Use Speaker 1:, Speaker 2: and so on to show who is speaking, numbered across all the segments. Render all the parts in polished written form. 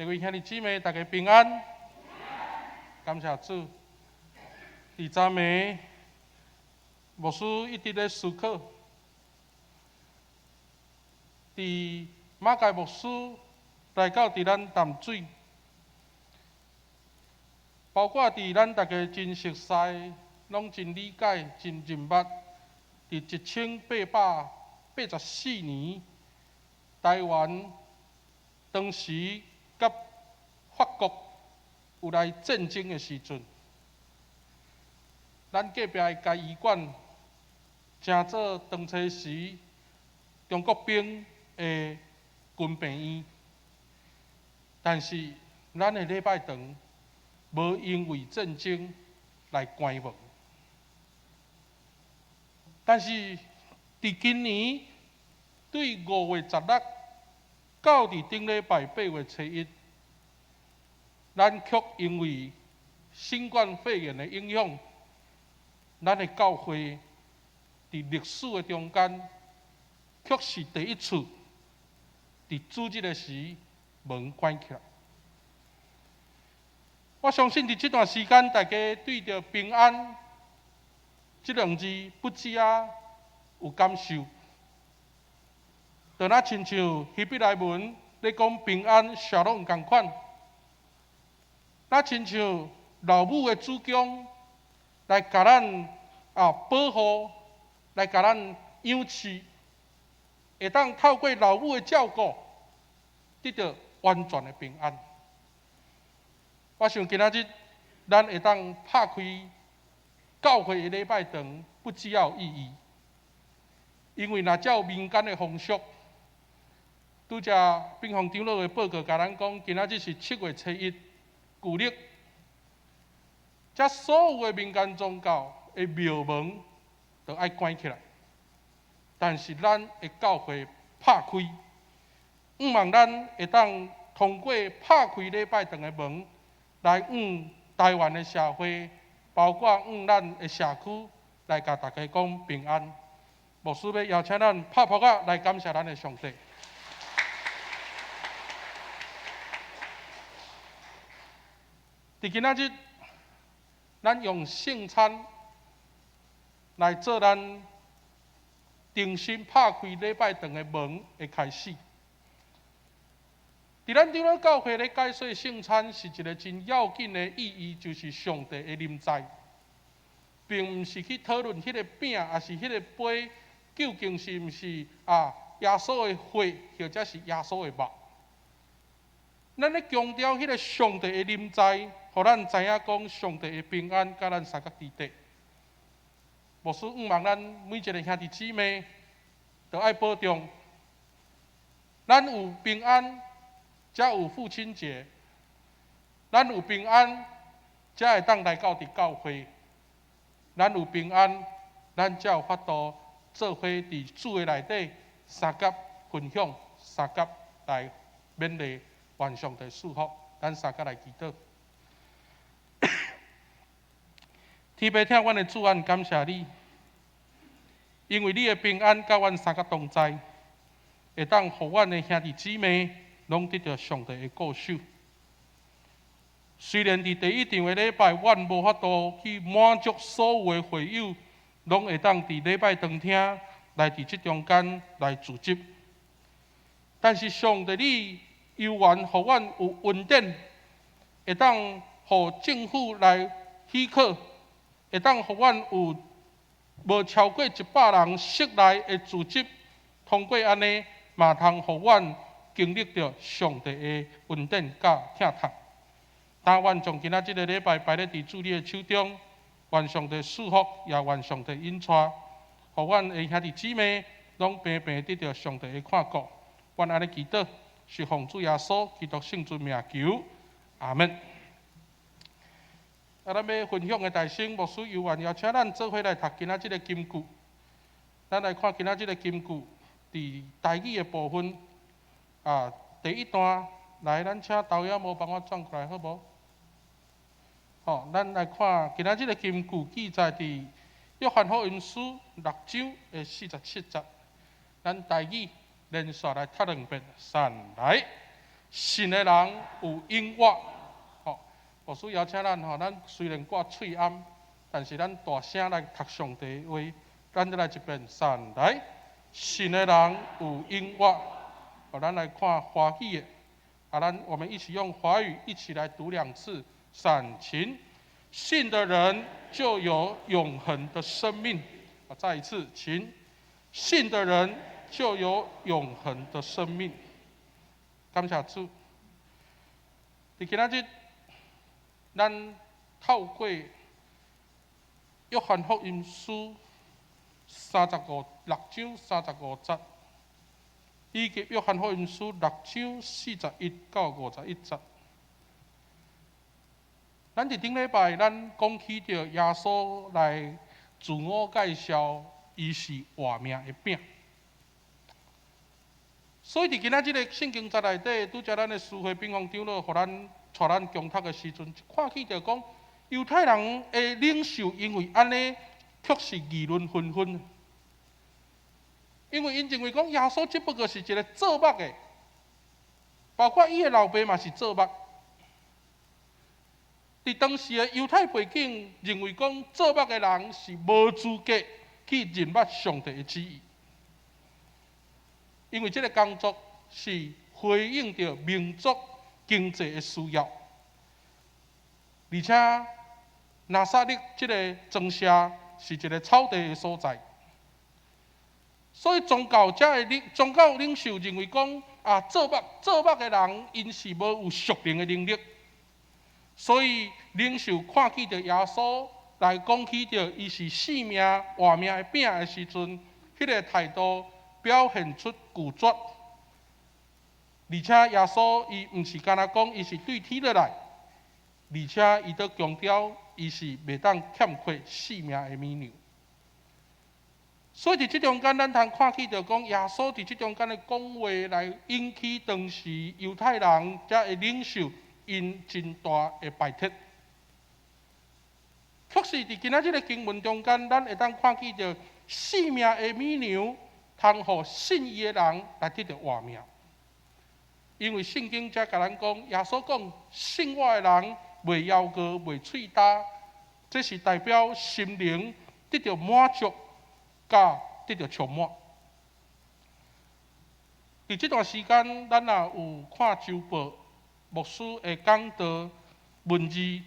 Speaker 1: 各位兄弟姊妹，大家平安，感谢主。第昨暝，牧师一直咧思考，伫马介牧师来到伫咱淡水，包括伫咱大家真熟悉、拢真理解、真认捌，伫1884年，台湾当时甲法国有来战争的时阵，咱隔壁的嘉义馆，正做当初时中国兵的军病院，但是咱的礼拜堂无因为战争来关门。但是伫今年对5月16到伫顶礼拜8月初1，咱却因为新冠肺炎的影响，咱的教会伫历史的中间，却是第一次伫主日的时门关起来。我相信伫这段时间，大家对着平安这两字不知有感受，就那亲像希伯来文咧讲平安、小龙共款，那亲像老母的主公来甲咱保护，来甲咱养饲，会当透过老母的照顾，得到完全的平安。我想今仔日咱会当拍开教会的礼拜堂，不只要有意义，因为若照民间的风俗，拄则兵方长老的报告甲咱讲，今仔日是7月初1，旧历，这所有的民间宗教的庙门都爱关起来，但是咱的教会拍开，望咱会当通过拍开礼拜堂的门，来台湾的社会，包括咱的社区，来甲大家讲平安。牧师要邀请咱拍扑克来感谢咱的上帝。伫今仔日，咱用圣餐来做咱重新拍开礼拜堂的门的开始。伫咱长老教会咧解说圣餐是一个真要紧的意义，就是上帝的临在，并毋是去讨论迄个饼，也是迄个杯，究竟是毋是耶稣的血，或者是耶稣的肉。咱咧强调迄个上帝的临在，互咱知影讲上帝的平安，甲咱三角伫地。牧师望咱每一个兄弟姊妹，都爱保重。咱有平安，才有父亲节；咱有平安，才会当来到伫教会；咱有平安，咱才有法度做伙伫主的内底三角分享，三角来勉励愿上帝赐福。咱三角来祈祷。天父，听阮的主，愿感谢你，因为你的平安甲阮三角同在，会当互阮的兄弟姊妹拢得到上帝的顾守。虽然伫第一场的礼拜，阮无法度去满足所有的会友，拢会当伫礼拜当天来伫这中间来聚集，但是上帝你犹原互阮有稳定，会当互政府来许可，会当互阮有无超过100人室内的聚集，通过安尼，嘛通互阮经历着上帝的稳定甲疼痛。但愿将今仔日个礼拜摆咧伫主你的手中，愿上帝赐福，也愿上帝引带，互阮的兄弟姊妹拢平平得到上帝的看顾。愿安尼祈祷，是奉主耶稣基督圣尊名求，阿门。咱要分享的大圣牧师犹原邀请咱做伙来读今仔日个金句。咱来看今仔日个金句，伫台语的部分第一段，来，咱请导演无帮我转过来，好无？好，咱来看今仔日个金句记载伫约翰福音书6章的47节。咱台语连续来读2遍，3来。信的人有永活。牧师邀请咱咱虽然挂喙暗，但是咱大声来读上帝的话。咱再来一遍，三来，信的人有永活。咱来看华语的，我们一起用华语一起来读2次。3，请，信的人就有永恒的生命。再一次，请，信的人就有永恒的生命。感谢主。伫今仔日，咱透过约翰福音书6章35节，以及约翰福音书6章41到51节。咱伫顶礼拜，咱讲起着耶稣来自我介绍，伊是活命的饼。所以伫今仔日个圣经节内底，拄则咱的司会兵王长老，互咱带咱共读的时阵，看起着讲犹太人的领袖，因为安尼，却是议论纷纷。因为因认为讲耶稣只不过是一个做目的，包括伊的老爸嘛是做目。伫当时的犹太背景，认为讲做目的人是无资格去认捌上帝的旨意，因为这个工作是回应着民族经济的需要，而且拿撒勒这个庄舍是一个草地的所在，所以宗教领袖认为讲做目的人因是无有属灵的能力。所以领袖看起着耶稣来讲起着伊是生命活命的饼的时阵，迄个态度表现出拒绝，而且耶稣伊毋是干那讲伊是对天落来，而且伊都强调伊是袂当欠缺生命的美牛。所以伫即中间，咱通看起着讲耶稣伫即中间的讲话来引起当时犹太人遮的领袖。因真大的排斥，确实伫今仔日个经文中间，咱会当看见着生命的美牛，通互信伊的人来得到活命。因为圣经才甲咱讲，耶稣讲信我的人袂夭糕，袂喙焦，这是代表心灵得到满足，甲得到充满。伫这段时间，咱也有看周报。牧师的讲道文字，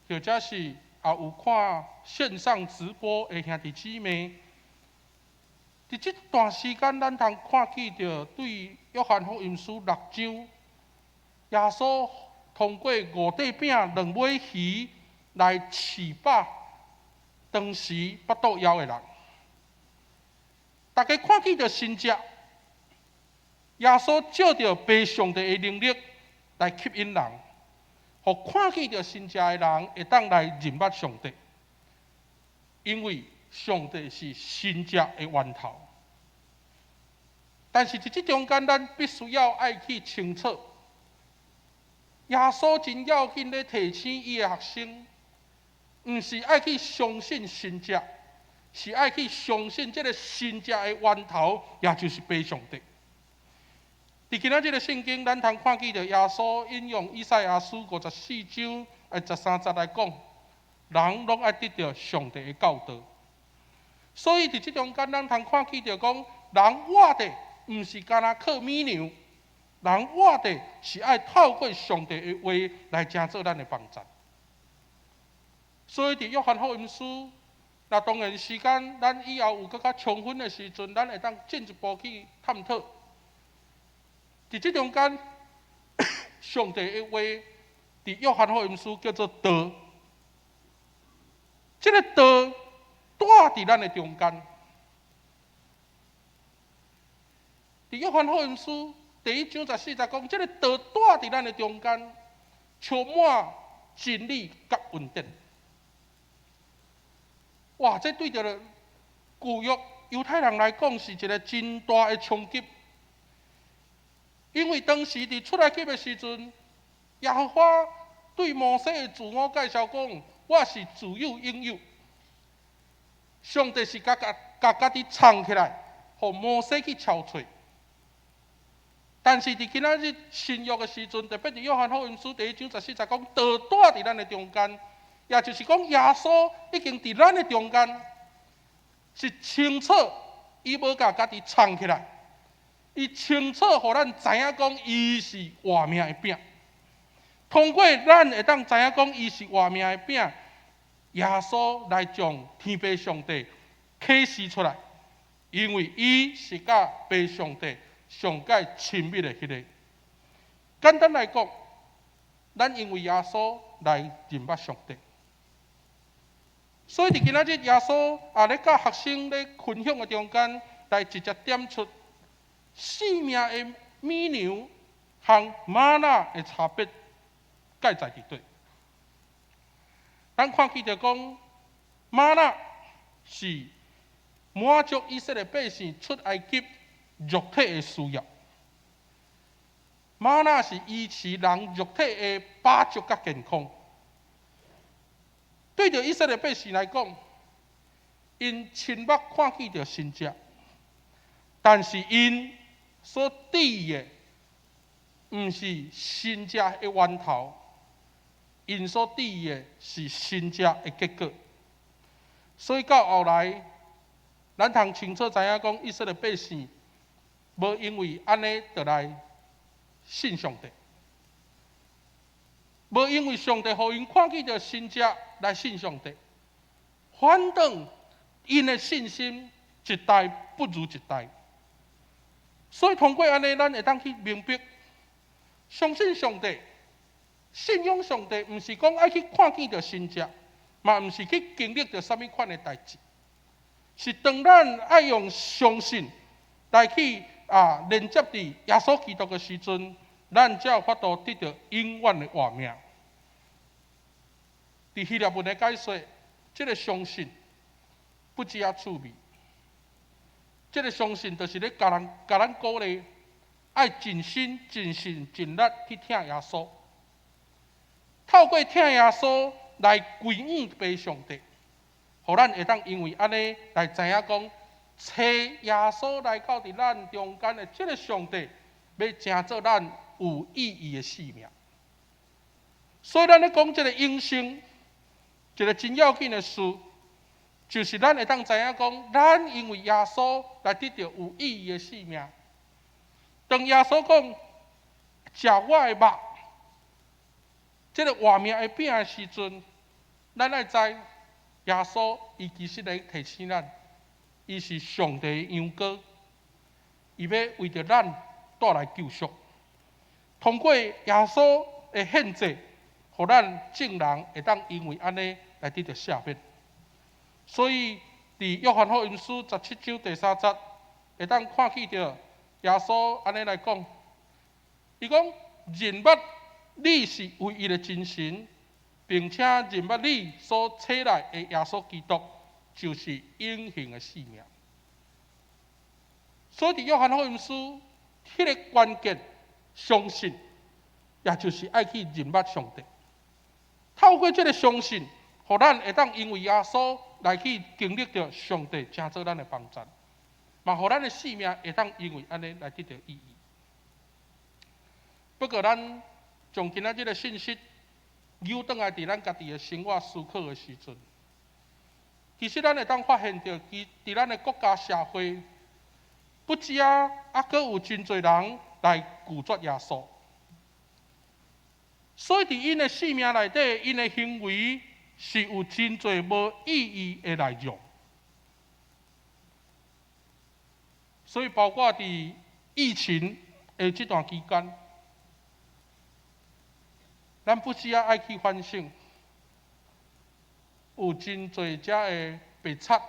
Speaker 1: 或者是也有看线上直播的兄弟姊妹。伫这段时间，咱通看见着对约翰福音书6章，耶稣通过5块饼、2尾鱼来饲饱当时腹肚枵的人。大家看见着神迹，耶稣借着被上帝的能力。来吸引人，互看见着神迹的人会当来认捌上帝，因为上帝是神迹的源头。但是伫这中间，咱必须要爱去清楚，耶稣真要紧咧提醒伊的学生，毋是爱去相信神迹，是爱去相信这个神迹的源头，也就是被上帝。伫今仔日个圣经，咱通看见着耶稣引用以赛亚书54章13节来讲，人拢爱得到上帝的教导。所以伫即中间，咱通看见着讲，人活的毋是干那靠美牛，人活的是爱透过上帝的话来成做咱的帮助。所以伫约翰福音书，那当然时间，咱以后有更较充分的时阵，咱会当进一步去探讨。伫这中间，上帝的话，伫约翰福音书叫做道。这个道带伫咱的中间。伫约翰福音书第1章14节讲，这个道带伫咱的中间，充满真理甲稳定。哇！这对着旧约犹太人来讲，是一个真大的冲击。因为当时伫出埃及的时阵，耶和华对摩西的自我介绍讲：“我是自有永有。”上帝是家己藏起来，互摩西去敲找。但是伫今仔日新约的时阵，特别伫约翰福音书第1章14节讲，道住伫咱的中间，也就是讲耶稣已经伫咱的中间，是清楚，伊无甲家己藏起来，伊清楚，互咱知影讲，伊是活命的饼。通过咱会当知影讲，伊是活命的饼，耶稣来将天父上帝启示出来，因为伊是甲父上帝上界亲密的迄个。简单来讲，咱因为耶稣来认捌上帝，所以伫今仔日耶稣咧甲学生咧分享的中间，来直接点出生命的米粮和玛纳的差别，介在伫对。咱看起着讲，玛纳是满足以色列百姓出埃及肉体的需要，玛纳是医治人肉体的饱足甲健康。对着以色列百姓来讲，因亲目看见着神迹，但是因所注意的，毋是神迹的源头，因所注意的是神迹的结果。所以到后来，咱通清楚知影讲，以色列百姓无因为安尼就来信上帝，无因为上帝互因看见着神迹来信上帝，反倒因的信心一代不如一代。所以通过安尼，咱会当去明白，相信上帝、信仰上帝，毋是讲爱去看见着神迹，嘛毋是去经历着啥物款的代志，是当咱爱用相信来去连接伫耶稣基督的时阵，咱才有法度得到永远的活命。伫希腊文的解说，这个相信不只啊趣味，这个相信就是咧甲咱鼓励，爱尽心、尽性、尽力去听耶稣，透过听耶稣来归向俾上帝，互咱会当因为安尼来知影讲，找耶稣来到伫咱中间的这个上帝，要成做咱有意义的生命。所以咱咧讲这个永生，一个真要紧的事，就是咱会当知影讲，咱因为耶稣来得到有意义的生命。当耶稣讲食我的肉，这个活命的饼的时阵，咱爱知耶稣伊其实来提醒咱，伊是上帝的羊羔，伊要为着咱带来救赎。通过耶稣的献祭，互咱众人会当因为安尼来得到赦免。所以伫约翰福音书17章第3节，会当看见着耶稣安尼来讲，伊讲认捌你是唯一的真神，并且认捌你所差来的耶稣基督，就是永恒的生命。所以伫约翰福音书，迄个关键相信，也就是爱去认捌上帝。透过这个相信，互咱会当因为耶稣来去经历着上帝成做咱的帮助，嘛互咱的生命会当因为安尼来得到意义。不过咱从今仔日的信息扭转来伫咱家己的生活思考的时阵，其实咱会当发现着，伫咱的国家社会，不止阁有真侪人来拒绝耶稣。所以伫因的生命内底，因的行为是有真侪无意义的内容。所以包括伫疫情的这段期间，咱不只爱去反省，有真侪遮的白贼，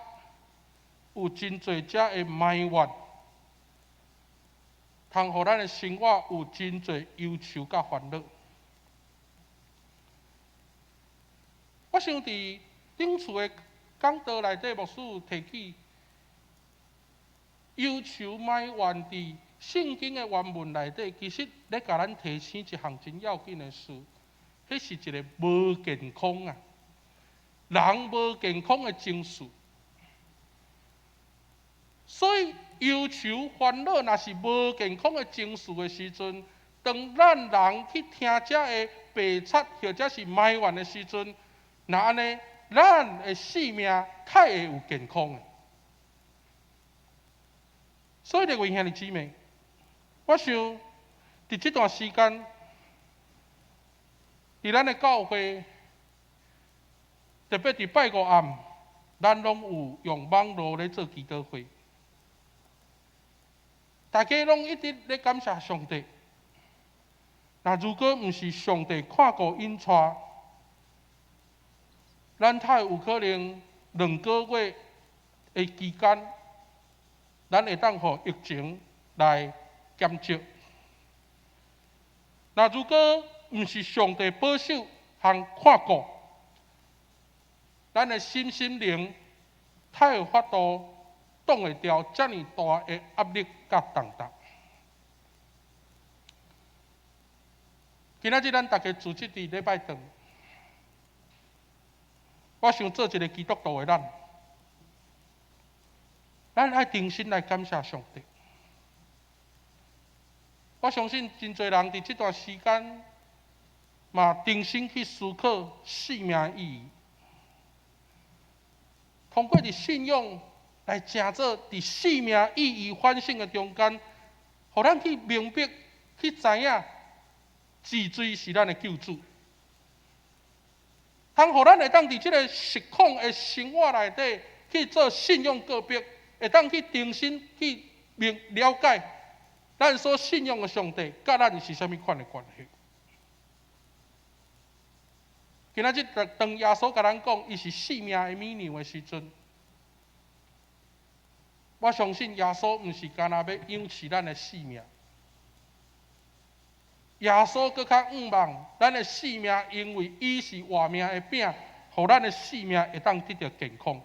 Speaker 1: 有真侪遮的埋怨，通互咱的生活有真侪忧愁甲烦恼。我想伫顶厝的讲道内底，牧师提起忧愁埋怨伫圣经的原文内底，其实咧甲咱提醒一项真要紧的事，迄是一个无健康啊，人无健康的情绪。所以忧愁烦恼，若是无健康的情绪的时阵，当咱人去听这个白贼或者是埋怨的时阵，那安尼，咱的生命较会有健康的。所以，各位兄弟姊妹，我想伫这段时间，伫咱的教会，特别伫拜五暗，咱拢有用网络咧做祈祷会，大家拢一直咧感谢上帝。那如果毋是上帝看顾因带，咱太有可能2个月的期间，咱会当互疫情来减少。那如果毋是上帝保守和看顾，咱的心灵太有法度挡会掉遮尔大的压力甲重担。今仔日咱大家组织伫礼拜堂，我想做一个基督徒的咱爱定心来感谢上帝。我相信真侪人伫这段时间嘛定心去思考生命的意义，通过伫信仰来成做伫生命意义反省的中间，互咱去明白、去知影。治水是咱的救主，通互咱会当伫即个实况的生活内底去做信仰告别，会当去定心去了解咱所信仰的上帝，甲咱是啥物款的关系。今仔日当耶稣甲咱讲，伊是生命的美牛的时阵，我相信耶稣毋是干那要养饲咱的生命。耶稣搁较仰望咱的生命，因为伊是活命的饼，互咱的生命会当得到健康，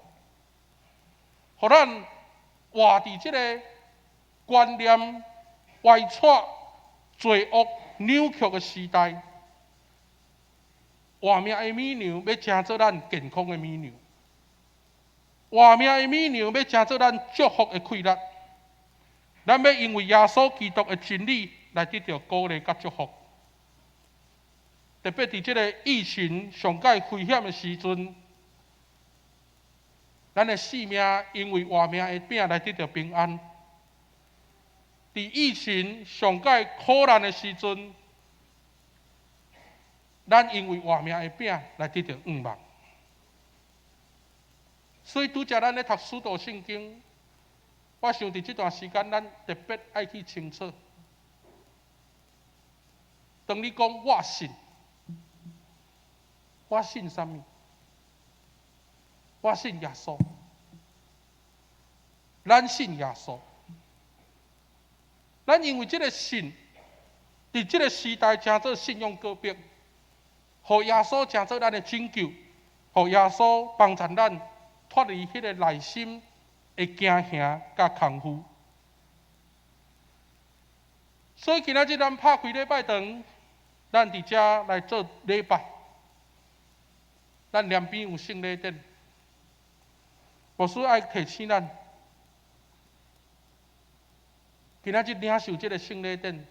Speaker 1: 互咱活伫即个观念歪错、罪恶、扭曲的时代，活命的美牛要成做咱健康的美牛，活命的美牛要成做咱祝福的溃烂。咱要因为耶稣基督的真理来得到鼓励甲祝福。特别伫这个疫情上界危险的时阵，咱的生命因为活命的饼来得到平安。伫疫情上界苦难的时阵，咱因为活命的饼来得到盼望。所以拄则咱咧读使徒圣经，我想伫这段时间，咱特别爱去清楚。当你讲我信，我信啥物？我信耶稣，咱信耶稣。咱因为这个信，伫这个时代成做信仰告别，互耶稣成做咱的拯救，互耶稣帮助咱脱离迄个内心的惊吓甲空虚。所以今仔日咱拍开礼拜堂，咱伫遮来做礼拜。咱两边有圣礼典，牧师爱提醒咱，今仔日领受这个圣礼典，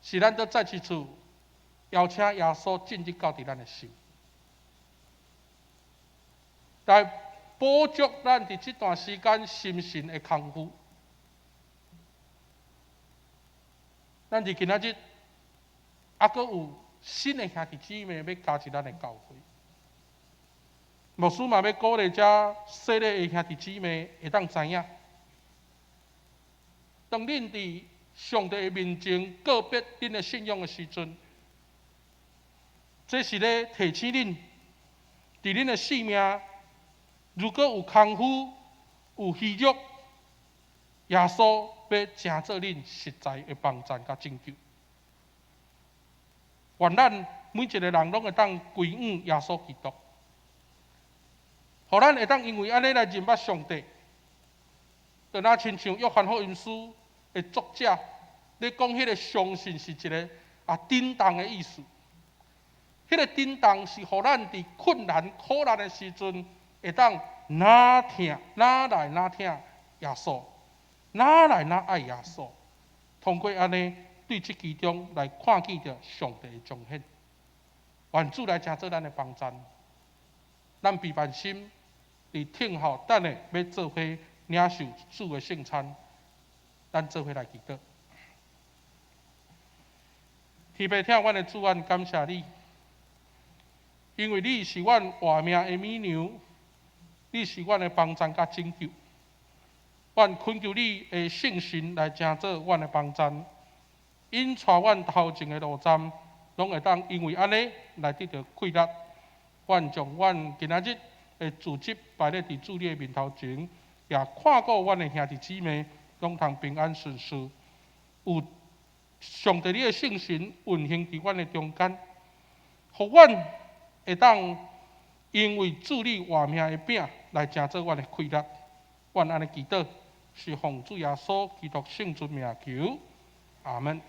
Speaker 1: 是咱要再一次邀请耶稣进入到伫咱的心，来补足咱伫这段时间心神的空虚。咱伫今仔日，还阁有新的兄弟姊妹要加入咱的教会。牧师嘛要鼓励遮细粒的兄弟姊妹会当知影，当恁伫上帝的面前告别恁的信仰的时阵，这是咧提醒恁，伫恁的生命如果有空虚、有虚弱，耶稣要成做恁实在的帮助甲拯救。愿咱每一个人拢会当归向耶稣基督。互咱会当因为安尼来认捌上帝，就那亲像约翰福音书的作者，咧讲迄个相信是一个震动的意思。迄个震动是互咱伫困难苦难的时阵，会当哪听哪来哪听耶稣，哪来哪爱耶稣，通过安尼对这其中来看见着上帝的彰显。愿主来成做咱的帮助，咱备万心，伫听候等下要做伙领受主的圣餐，咱做伙来祈祷。天父听阮的主，愿感谢你，因为你是阮活命的美牛，你是阮的帮助甲拯救。愿恳求你的圣神来成做阮的帮助，引带阮头前的路站，拢会当因为安尼来得到快乐。愿将阮今仔日的自责摆咧伫主你的面头前，也看顾阮的兄弟姊妹，拢通平安顺遂。有上帝你的圣神运行伫阮的中间，互阮会当因为主你活命的饼来成做阮的快乐。愿安尼祈祷，是奉主耶稣基督圣尊名求，阿门。